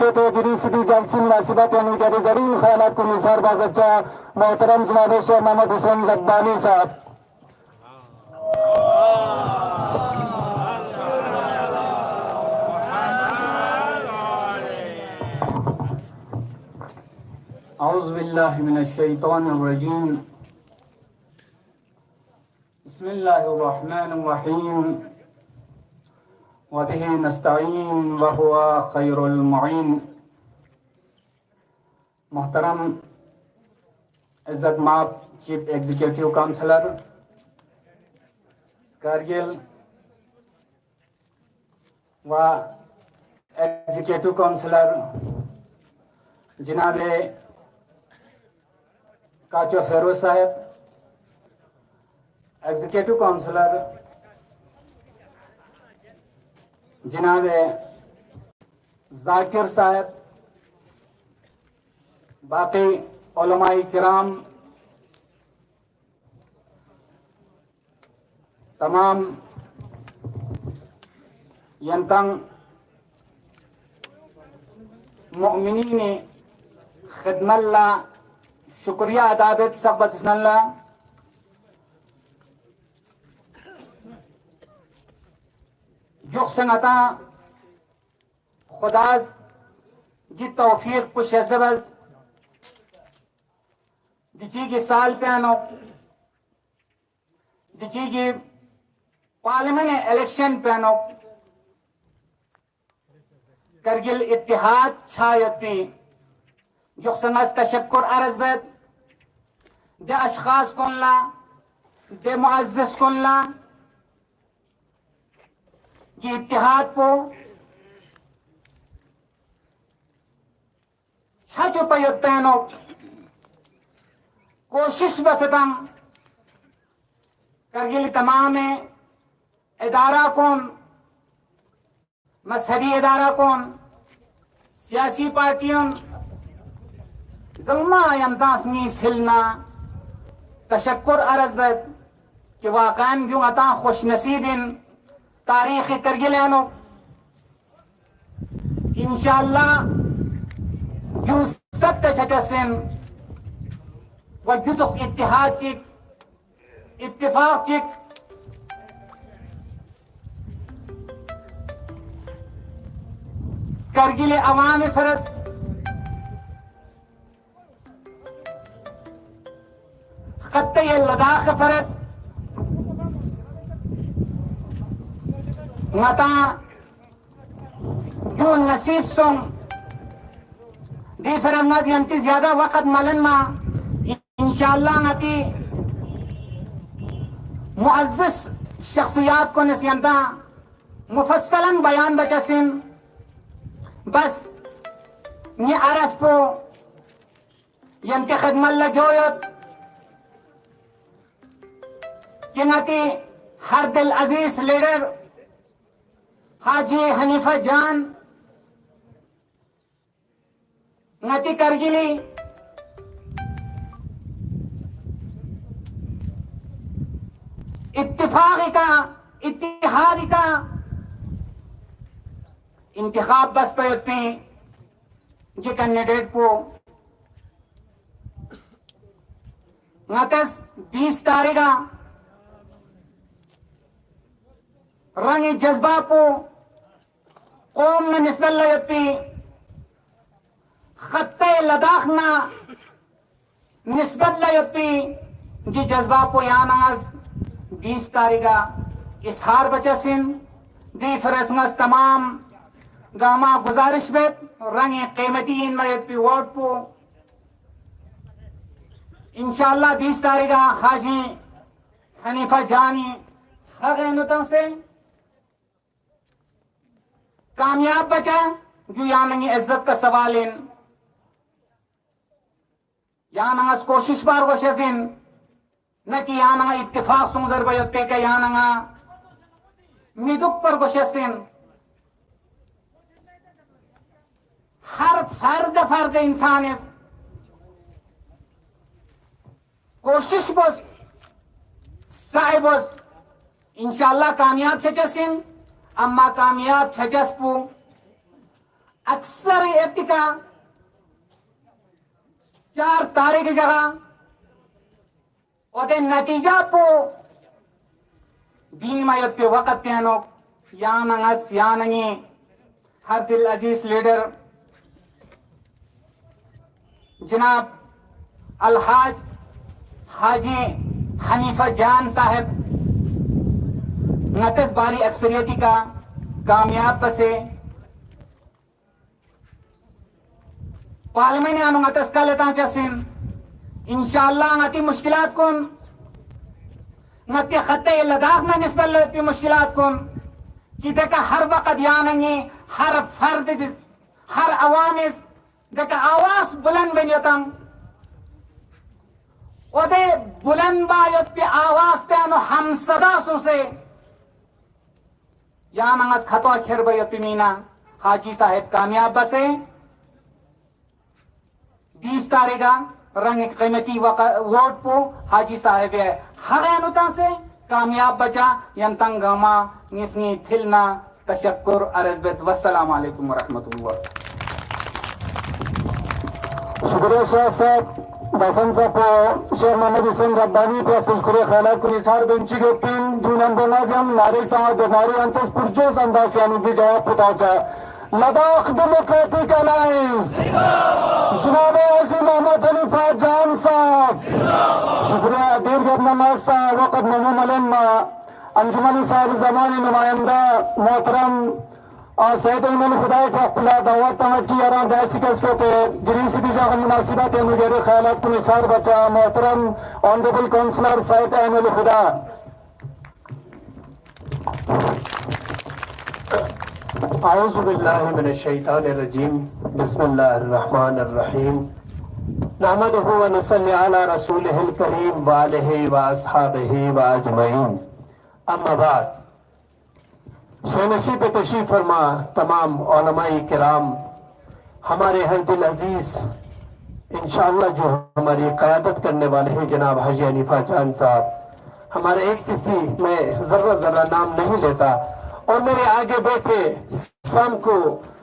موقع پہ green city جلسی مناسبت یعنی کہ زرین خیالات کو نثار بازچہ محترم جناب شیخ محمد حسین ربانی صاحب. اعوذ باللہ من الشیطان الرجیم. بسم اللہ الرحمن الرحیم. وبہ نستعین وہو خیر المعین. محترم عزت مآب چیف ایگزیکٹو کونسلر کارگل و ایگزیکٹو کونسلر جناب کاچو فیروز صاحب، ایگزیکٹو کونسلر جناب ذاکر صاحب، باقی علماء کرام، تمام ینتنگ مؤمنین خدمت اللہ شکریہ ادا بیت سقبت اسن اللہ. یقسنتا خداز گی توفیق کچھ ازدبز دیچی گی سال پیانو دیچی گی پارلیمنٹ الیکشن پیانو کرگل اتحاد چھایت پی یقسنز تشکر عرض بیت دے اشخاص کن لا دے معزز کن لا یہ اتحاد کو چھچو پیت پینو کوشش بستم کرگل تمام ادارہ کن مذہبی ادارہ کن سیاسی پارٹیوں ظلمہ یمتاسنی تھلنا تشکر عرض بیت کہ واقعاً جو عطا خوش نصیبن تاریخ کرگلینو انشاءاللہ جو ست شچسن و جزخ اتحاد چک اتفاق چک کرگل عوام فرس خطہ لداخ فرس متا جو نصیب سن دی فرنگاز ینتی زیادہ وقت ملن ما انشاءاللہ نتی معزز شخصیات کو نسینتا مفصلاً بیان بچسن بس نی عرص پو ینتی خدمت لگویت کہ نتی ہر دل عزیز لیڈر حاجی حنیفہ جان نتی کرگلی اتفاقی کا اتحادی کا انتخاب بس پیت پہ یہ کینڈیڈیٹ کو نتس 20 تاریخہ رنگ جذبہ کو قوم نے نسبت لیت پی خطہ لداخ نا نسبت لیت پی یہ جذبہ کو یاناز 20 تاریخہ اسحار بچسن دی فرسنس تمام گاما گزارش بیت رنگ قیمتی ان میت پی ووٹ کو انشاءاللہ 20 تاریخہ حاجی حنیفہ جانی حقینتن سے کامیاب بچا جو یاننگی عزت کا سوال ان یاننگا کوشش بار وشزن نہ کہ یاننگا اتفاق سنزر بیت پہ کہ یاننگا میدک پر وشزن ہر فرد انسان ہے کوشش بس سعی بس انشاءاللہ کامیاب چھچسن اما کامیاب چھچس پو اکثر ارتقا 4 تاریخ جگہ اور نتیجہ پو بیما یت پہ وقت پہنو یانس یاننگی ہر دل عزیز لیڈر جناب الحاج حاجی حنیفہ جان صاحب نتس باری اکثریتی کا کامیاب بسے پارلیمنٹ آنو نتس کا لیتا چسن انشاءاللہ نتی مشکلات کن نتی خطے لداخ میں نسبت لیتی مشکلات کن کہ دیکھا ہر وقت یاننگی ہر فرد ہر عوامس دیکھا آواز بلند بنیتاں او دے بلند بایت پہ آواز پہ انو ہم صدا سو سے یاننگس خطوہ کھر بیت پہ مینا حاجی صاحب کامیاب بسے 20 تاریخ رنگ قیمتی ووٹ پو حاجی صاحب ہے ہرینوتا سے کامیاب بچا ینتنگ گاما نسنی تھلنا تشکر عرض والسلام علیکم ورحمۃ اللہ. شکریہ شیخ صاحب بسن صاحب شیخ محمد حسین ربانی پہ تشکر خیالات کو نثار بنچی کے تین دونوں بنازم ناری تا دماری انتس پرجوز انداز سے کی جواب پتاچا لداخ ڈیموکریٹک الائنس جناب عزیز محمد حنیفہ جان صاحب شکریہ دیر گرد نماز صاحب وقت نموم علم انجمنی صاحب زمانی نمائندہ محترم سید ایمن خدا کے اقلا دعوت تمکی اران بیسی کس کو تے جرین سی دیجا ہم مناسبت مجھے خیالات کو نثار بچا محترم آنریبل کونسلر سید ایمن خدا. اعوذ باللہ من الشیطان الرجیم بسم اللہ الرحمن الرحیم نحمدہ و نصلی علی رسولہ الکریم وآلہ و اصحابہ و اجمعین. اما بعد شہنشی پہ تشریف فرما تمام علماء کرام ہمارے ہر دل عزیز انشاءاللہ جو ہماری قیادت کرنے والے ہیں جناب حاجی حنیفہ جان صاحب ہمارے ایک سی میں ذرہ نام نہیں لیتا اور میرے آگے بیٹھے سام کو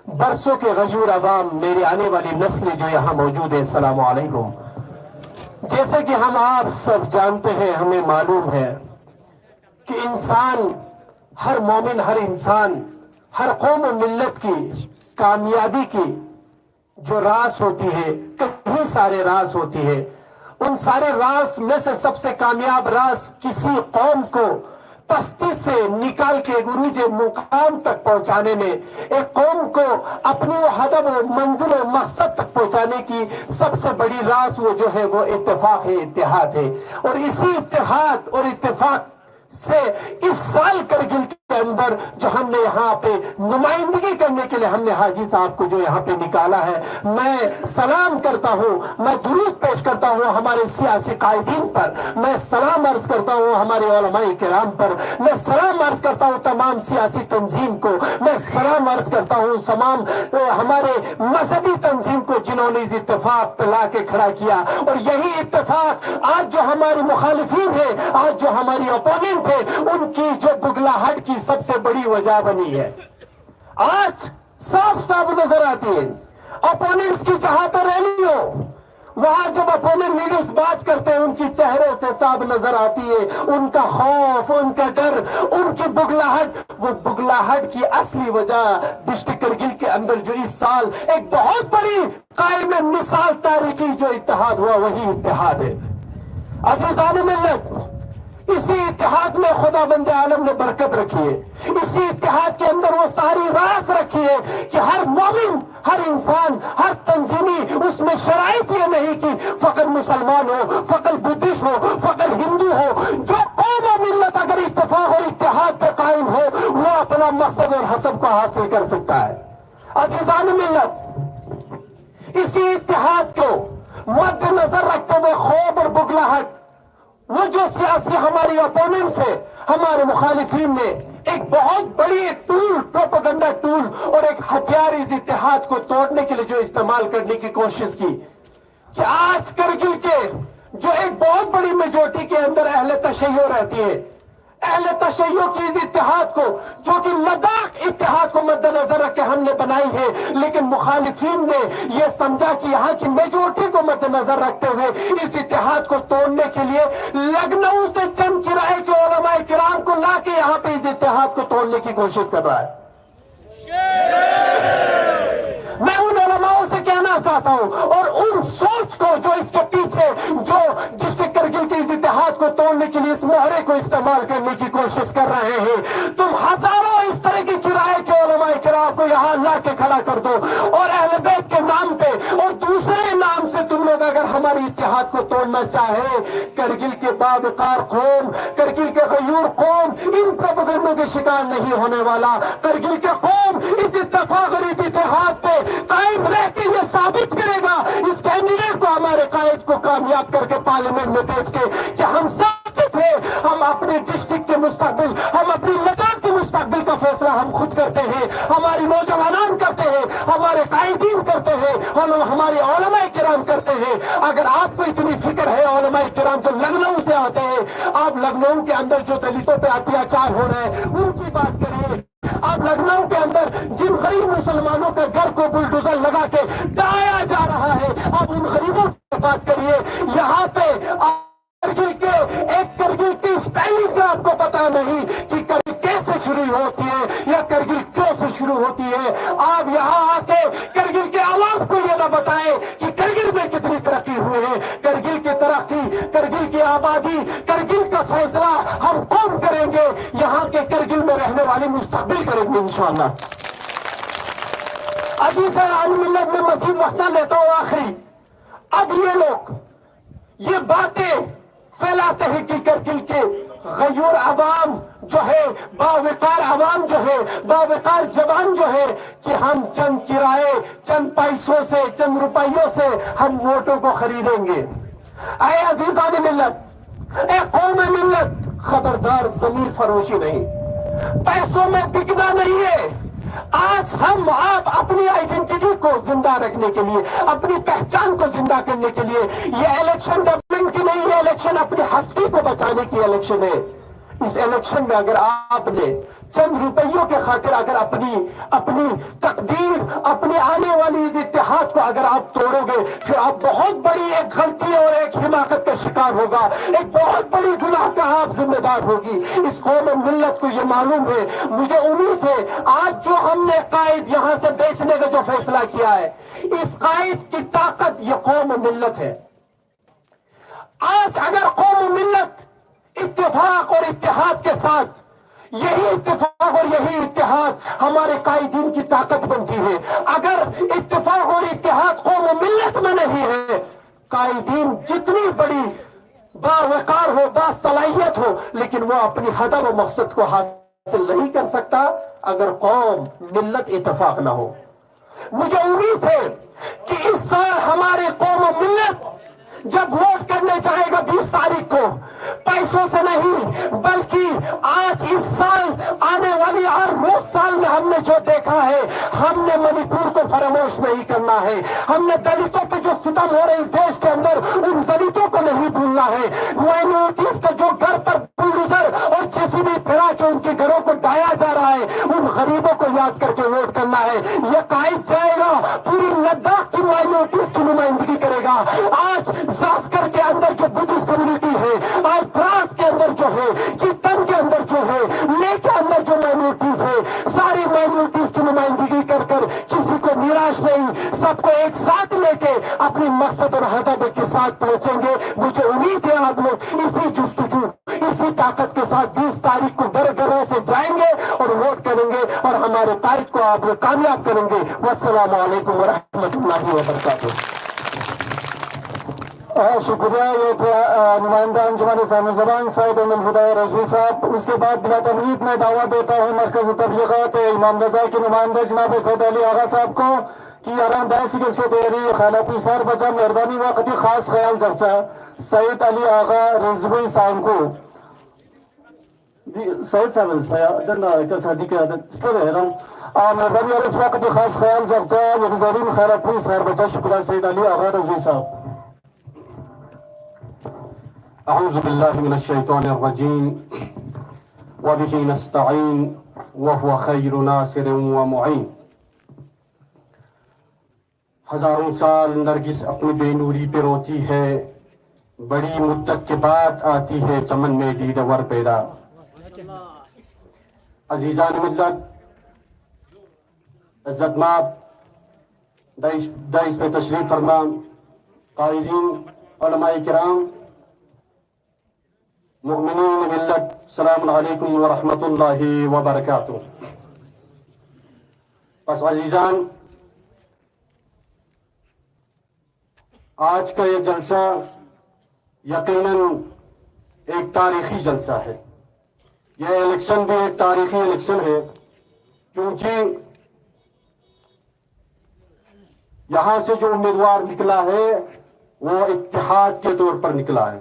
برسوں کے غیور عوام میری آنے والی نسل جو یہاں موجود ہے السلام علیکم. جیسے کہ ہم آپ سب جانتے ہیں ہمیں معلوم ہے کہ انسان ہر مومن ہر انسان ہر قوم و ملت کی کامیابی کی جو راز ہوتی ہے کئی سارے راز ہوتی ہے ان سارے راز میں سے سب سے کامیاب راز کسی قوم کو پستی سے نکال کے عروج مقام تک پہنچانے میں ایک قوم کو اپنی ہدف و منزل و مقصد تک پہنچانے کی سب سے بڑی راز وہ جو ہے وہ اتفاق ہے اتحاد ہے. اور اسی اتحاد اور اتفاق سے اس سال کرگل کے اندر جو ہم نے یہاں پہ نمائندگی کرنے کے لیے ہم نے حاجی صاحب کو جو یہاں پہ نکالا ہے میں سلام کرتا ہوں میں درود پیش کرتا ہوں ہمارے سیاسی قائدین پر میں سلام عرض کرتا ہوں ہمارے علماء کرام پر میں سلام عرض کرتا ہوں تمام سیاسی تنظیم کو میں سلام عرض کرتا ہوں تمام ہمارے مذہبی تنظیم کو جنہوں نے اس اتفاق پہ لا کے کھڑا کیا. اور یہی اتفاق آج جو ہمارے مخالفین ہیں آج جو ہماری اپوننٹ ہے ان کی جو بگلاہٹ کی سب سے بڑی وجہ بنی ہے. آج صاف نظر آتی ہے اپوننٹس کی جہاں پر ریلی ہو وہاں جب اپوننٹ لیڈرز بات کرتے ہیں ان کی چہرے سے صاف نظر آتی ہے ان کا خوف ان کا ڈر ان کی بگلاہٹ. وہ بگلاہٹ کی اصلی وجہ ڈسٹرکٹ کرگل کے اندر جو اس سال ایک بہت بڑی قائم مثال تاریخی جو اتحاد ہوا وہی اتحاد ہے. عزیزان ملت اسی اتحاد میں خدا بند عالم نے برکت رکھی ہے. اسی اتحاد کے اندر وہ ساری راز رکھی ہے کہ ہر مومن ہر انسان ہر تنظیمی اس میں شرائط یہ نہیں کہ فقط مسلمان ہو فقط بدھسٹ ہو فقط ہندو ہو. جو قوم و ملت اگر اتفاق اور اتحاد پہ قائم ہو وہ اپنا مقصد اور حسب کو حاصل کر سکتا ہے. عزیزان ملت اسی اتحاد کو مد نظر رکھتے ہوئے خوف اور بگلاہٹ وہ جو سیاسی ہماری اپوننٹس ہے ہمارے مخالفین نے ایک بہت بڑی ٹول پروپیگنڈا ٹول اور ایک ہتھیار اس اتحاد کو توڑنے کے لیے جو استعمال کرنے کی کوشش کی کہ آج کرگل کے جو ایک بہت بڑی میجورٹی کے اندر اہل تشیع رہتی ہے اہل تشیع کی اس اتحاد کو، جو کہ لداخ اتحاد کو مد نظر رکھ کے ہم نے بنائی ہے، لیکن مخالفین نے یہ سمجھا کہ یہاں کی میجورٹی کو مد نظر رکھتے ہوئے اس اتحاد کو توڑنے کے لیے لکھنؤ سے چند کرائے کے علماء کرام کو لا کے یہاں پہ اس اتحاد کو توڑنے کی کوشش کر رہا ہے۔ میں ان علماؤں سے کہنا چاہتا ہوں اور ان سوچ کو جو اس کے پیچھے جو ڈسٹرکٹ کرگل کے اس اتحاد کو توڑنے کے لیے اس محرے کو استعمال کرنے کی کوشش کر رہے ہیں، تم ہزاروں اس طرح کی کرائے کے علماء کرام کو یہاں لا کے کھڑا کر دو، اور اہل بیت کے نام پہ اور دوسرے نام سے تم لوگ اگر ہماری اتحاد کو توڑنا چاہے، کرگل کے باوقار قوم، کرگل کے غیور قوم ان پروپیگنڈوں کے شکار نہیں ہونے والا۔ کرگل کے قوم اس اتفاق اور اتحاد پہ قائم رہ کے یہ ثابت کرے گا، اس کینڈیڈیٹ کو، ہمارے قائد کو کامیاب کر کے پارلیمنٹ میں بھیج کے، کہ ہم ثابت ہیں، ہم اپنے ڈسٹرکٹ کے مستقبل، ہم اپنی لداخ کے مستقبل کا فیصلہ ہم خود کرتے ہیں، ہماری نوجوانان کرتے ہیں، ہمارے قائدین کرتے ہیں، اور ہمارے علماء کرام کرتے ہیں۔ اگر آپ کو اتنی فکر ہے علماء کرام جو لکھنؤ سے آتے ہیں، آپ لکھنؤ کے اندر جو دلتوں پہ اتیاچار ہو رہے ہیں ان کی بات کریے، آپ لکھنؤ کے اندر جن غریب مسلمانوں کے گھر کو بلڈوزر لگا کے ڈایا جا رہا ہے، آپ ان غریبوں کی بات کریے۔ یہاں پہ کرگل کے ایک کرگل کی اسپیلنگ کا آپ کو پتا نہیں کہ کرگل کیسے شروع ہوتی ہے یا کرگل کیوں سے شروع ہوتی ہے۔ آپ یہاں آ کے کرگل کے عوام کو یہ نہ بتائیں کہ کرگل میں کتنی ترقی ہوئی ہے۔ کرگل کی ترقی، کرگل کی آبادی، کرگل کا فیصلہ ہم کون کریں گے؟ یہاں کے کرگل میں رہنے والے مستقبل کریں گے انشاءاللہ۔ عزیز عالم ملت، میں مزید وقت نہ لیتا ہوں، آخری اب یہ لوگ یہ باتیں پھیلاتے ہیں کہ کرگل کے غیور عوام جو ہے، باوقار عوام جو ہے، باوقار جوان جو ہے، کہ ہم چند کرائے، چند پیسوں سے، چند روپیوں سے ہم ووٹوں کو خریدیں گے۔ اے عزیزان ملت، اے قوم ملت، خبردار، ضمیر فروشی نہیں، پیسوں میں بکنا نہیں ہے۔ آج ہم آپ اپنی آئیڈینٹی کو زندہ رکھنے کے لیے، اپنی پہچان کو زندہ کرنے کے لیے، یہ الیکشن گورنمنٹ کی نہیں ہے، الیکشن اپنی ہستی کو بچانے کی الیکشن ہے۔ اس الیکشن میں اگر آپ نے چند روپیوں کے خاطر اگر اپنی تقدیر، اپنی آنے والی اس اتحاد کو اگر آپ توڑو گے، پھر آپ بہت بڑی ایک غلطی اور ایک حماقت کا شکار ہوگا، ایک بہت بڑی گناہ کا آپ ذمہ دار ہوگی۔ اس قوم ملت کو یہ معلوم ہے، مجھے امید ہے آج جو ہم نے قائد یہاں سے بیچنے کا جو فیصلہ کیا ہے، اس قائد کی طاقت یہ قوم ملت ہے۔ آج اگر قوم ملت اتفاق اور اتحاد کے ساتھ، یہی اتفاق اور یہی اتحاد ہمارے قائدین کی طاقت بنتی ہے۔ اگر اتفاق اور اتحاد قوم و ملت میں نہیں ہے، قائدین جتنی بڑی باوقار ہو، باصلاحیت ہو، لیکن وہ اپنی ہدف و مقصد کو حاصل نہیں کر سکتا اگر قوم ملت اتفاق نہ ہو۔ مجھے امید ہے کہ اس سال ہماری قوم و ملت جب ووٹ کرنے جائے گا 20 تاریخ کو، پیسوں سے نہیں بلکہ آج اس سال آنے والی ہر روز سال میں ہم نے جو دیکھا ہے، ہم نے منی پور کو فراموش نہیں کرنا ہے، ہم نے دلتوں پہ جو ستم ہو رہے اس دیش کے اندر ان دلتوں کو نہیں بھولنا ہے، مائنورٹیز کا جو گھر پر بلڈوزر اور JCB پھیلا کے ان کے گھروں کو ڈایا جا رہا ہے، ان غریبوں کو یاد کر کے ووٹ کرنا ہے۔ یہ قائد جائے گا پوری لداخ کی مائنورٹیز کی نمائندگی کرے گا۔ آج زاسکر کے اندر جو بدھسٹ کمیونٹی ہے، آج براس کے اندر جو ہے، چتن کے اندر جو ہے، لے کے اندر جو مائنورٹیز ہے، ساری مائنورٹیز کی نمائندگی کر کر کسی کو نراش نہیں، سب کو ایک ساتھ لے کے اپنی مقصد اور ہدف کے ساتھ پہنچیں گے۔ مجھے امید ہے آپ لوگ اسی جستجو، اسی طاقت کے ساتھ 20 تاریخ کو گھر گھروں سے جائیں گے اور ووٹ کریں گے اور ہمارے قائد کو آپ لوگ کامیاب کریں گے۔ والسلام علیکم ورحمۃ اللہ وبرکاتہ۔ شکریہ، یہ تھے نمائندہ انجمن ثانی زبان سعید احمد خدائے رضوی صاحب۔ اس کے بعد بلا تمہید میں دعویٰ دیتا ہوں مرکز تبلیغات امام رضا کے نمائندہ جناب سید علی آغا صاحب کو کہ اران 10 گز کے تیاری خالہ پیسار بچا مہربانی وقتی خاص خیال چرچا سید علی آغا رضوی صاحب کو سید صاحب مہربانی اور اس وقت خاص خیال چرچا نظرین خیرہ پولیس خیر بچا۔ شکریہ سید علی آغا رضوی صاحب۔ اعوذ باللہ من الشیطان الرجیم وبه نستعين وهو خير ناصر ومعين. ہزاروں سال نرگس اپنی بے نوری پہ روتی ہے، بڑی مدت کے بعد آتی ہے چمن میں دیدور پیدا. عزیزان ملت، عزت مآب دائش پہ تشریف فرما، قائدین، علماء کرام، مؤمنین ملت، السلام علیکم ورحمۃ اللہ وبرکاتہ. بس عزیزان، آج کا یہ جلسہ یقیناً ایک تاریخی جلسہ ہے. یہ الیکشن بھی ایک تاریخی الیکشن ہے، کیونکہ یہاں سے جو امیدوار نکلا ہے وہ اتحاد کے طور پر نکلا ہے.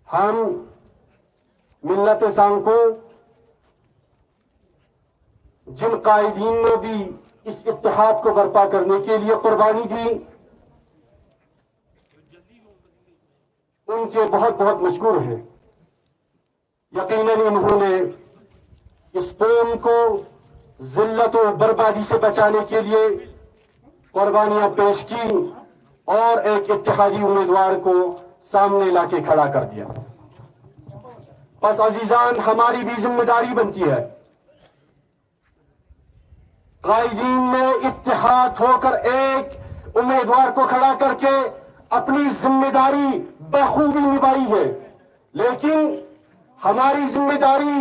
ہم ملت سانکو جن قائدین نے بھی اس اتحاد کو برپا کرنے کے لیے قربانی دی، ان کے بہت بہت مشکور ہیں. یقیناً انہوں نے اس قوم کو ذلت و بربادی سے بچانے کے لیے قربانیاں پیش کی اور ایک اتحادی امیدوار کو سامنے لا کے کھڑا کر دیا. بس عزیزان، ہماری بھی ذمہ داری بنتی ہے قائدین نے اتحاد ہو کر ایک امیدوار کو کھڑا کر کے اپنی ذمہ داری بخوبی نبھائی ہے، لیکن ہماری ذمہ داری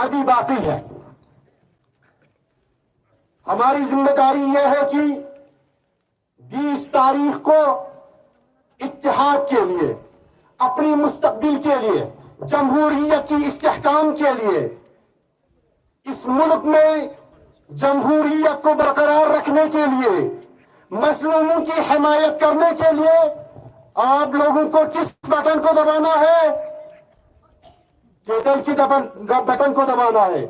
ابھی باقی ہے. ہماری ذمہ داری یہ ہے کہ 20 تاریخ کو اتحاد کے لیے، اپنی مستقبل کے لیے، جمہوریت کی استحکام کے لیے، اس ملک میں جمہوریت کو برقرار رکھنے کے لیے، مظلوموں کی حمایت کرنے کے لیے آپ لوگوں کو کس بٹن کو دبانا ہے؟ کیٹل کی بٹن کو دبانا ہے.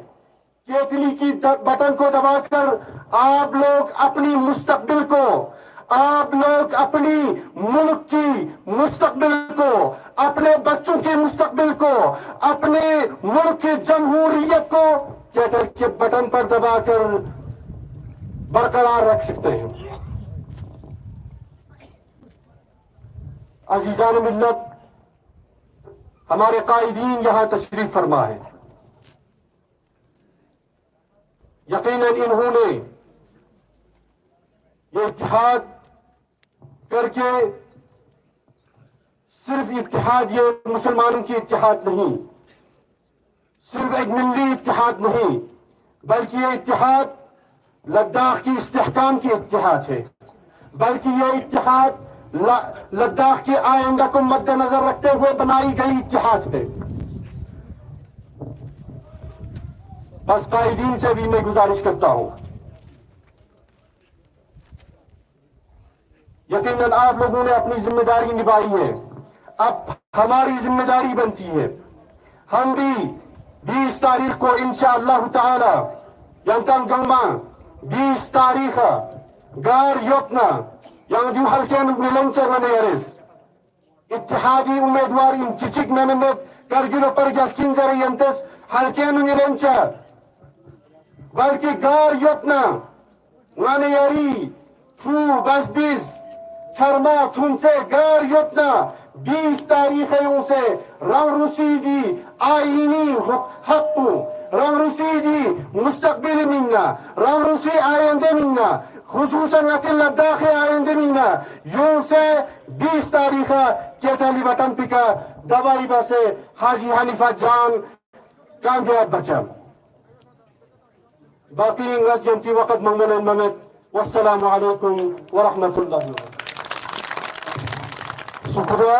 کیٹلی کی بٹن کو دبا کر آپ لوگ اپنی مستقبل کو، آپ لوگ اپنی ملک کی مستقبل کو، اپنے بچوں کے مستقبل کو، اپنے ملک کی جمہوریت کو کیٹل کے بٹن پر دبا کر برقرار رکھ سکتے ہیں. عزیزان ملت، ہمارے قائدین یہاں تشریف فرما ہے. یقیناً انہوں نے یہ اتحاد کر کے صرف اتحاد، یہ مسلمانوں کی اتحاد نہیں، صرف ایک ملی اتحاد نہیں، بلکہ یہ اتحاد لداخ کی استحکام کی اتحاد ہے، بلکہ یہ اتحاد لداخ کے آئندہ کو مد نظر رکھتے ہوئے بنائی گئی اتحاد ہے. بس قائدین سے بھی میں گزارش کرتا ہوں، یقیناً آپ لوگوں نے اپنی ذمہ داری نبھائی ہے، اب ہماری ذمہ داری بنتی ہے. ہم بھی 20 تاریخ کو انشاءاللہ تعالی ینتن گنگما 20 تاریخ گار یوتنا yang du halken milencer maneres اتحادی امیدوار ان چچک منمت کرگلو پر گلچین زرینتس halken milencer بلکہ گار یوتنا maneyari چو بس بیز سرما چونسے گار یوتنا 20 تاریخیوں سے رنگ رسیدی آئینی حقو، رنگ رسیدی مستقبل منا، رنگ رسی آئندے منا، خصوصاً لداخ آئندے منا، یوں سے 20 تاریخ کیٹلی بٹن پکا دوائی باسے حاجی حنیفہ جان کامیاب بچا. باقی انگریز جنتی وقت منگل ممت. والسلام علیکم ورحمۃ اللہ وبرکاتہ. شکریہ.